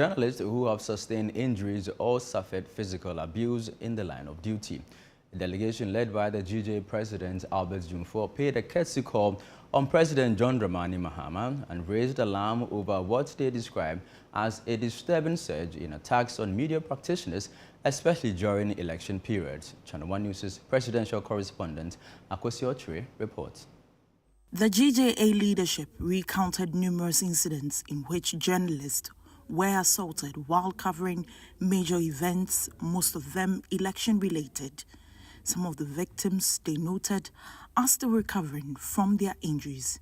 Journalists who have sustained injuries or suffered physical abuse in the line of duty. A delegation led by the GJA President Albert Jumfo paid a courtesy call on President John Dramani Mahama and raised alarm over what they described as a disturbing surge in attacks on media practitioners, especially during election periods. ChannelOne News' presidential correspondent Akwesi Ochre reports. The GJA leadership recounted numerous incidents in which journalists were assaulted while covering major events, most of them election-related. Some of the victims, they noted, are still recovering from their injuries.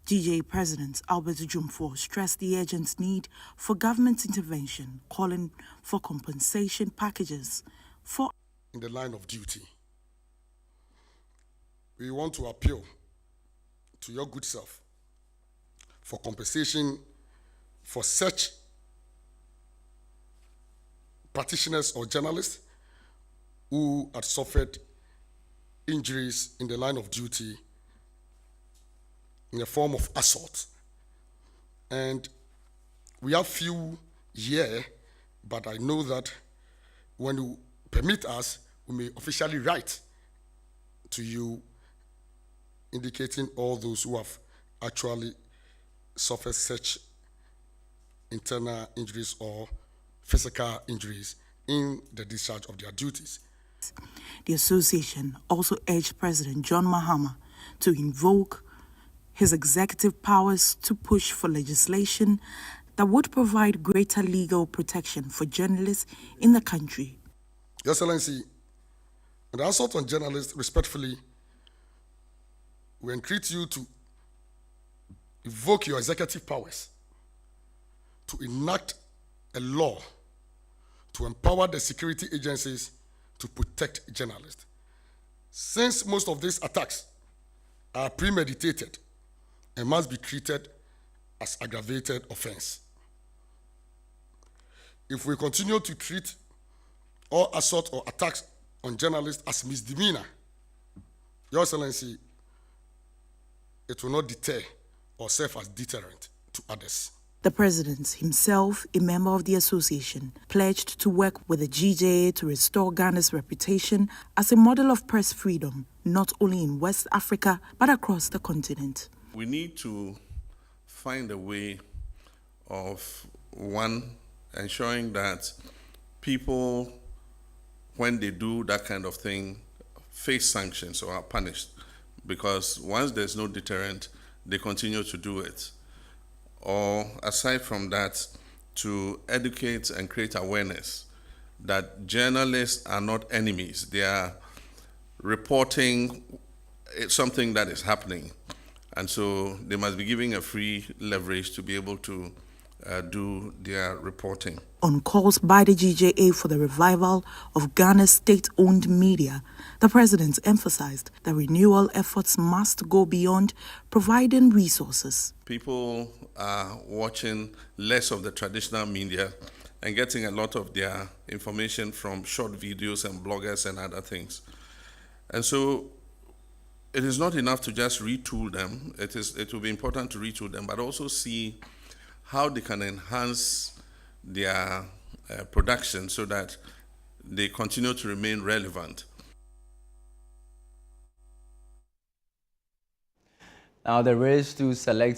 GJA President Albert Jumfo stressed the urgent need for government intervention, calling for compensation packages for in the line of duty. We want to appeal to your good self for compensation for such practitioners or journalists who had suffered injuries in the line of duty in the form of assault. And we have few here, but I know that when you permit us, we may officially write to you indicating all those who have actually suffered such internal injuries or physical injuries in the discharge of their duties. The association also urged President John Mahama to invoke his executive powers to push for legislation that would provide greater legal protection for journalists in the country. Your Excellency, the assault on journalists, respectfully, we entreat you to invoke your executive powers to enact a law to empower the security agencies to protect journalists. Since most of these attacks are premeditated and must be treated as aggravated offense. If we continue to treat all assault or attacks on journalists as misdemeanor, Your Excellency, it will not deter or serve as deterrent to others. The president, himself a member of the association, pledged to work with the GJA to restore Ghana's reputation as a model of press freedom, not only in West Africa, but across the continent. We need to find a way of, one, ensuring that people, when they do that kind of thing, face sanctions or are punished. Because once there's no deterrent, they continue to do it. Or aside from that, to educate and create awareness that journalists are not enemies. They are reporting something that is happening. And so they must be given a free leverage to be able to do their reporting. On calls by the GJA for the revival of Ghana's state-owned media, the president emphasized that renewal efforts must go beyond providing resources. People are watching less of the traditional media and getting a lot of their information from short videos and bloggers and other things. And so it is not enough to just retool them. It will be important to retool them, but also see how they can enhance their production so that they continue to remain relevant. Now, the race to select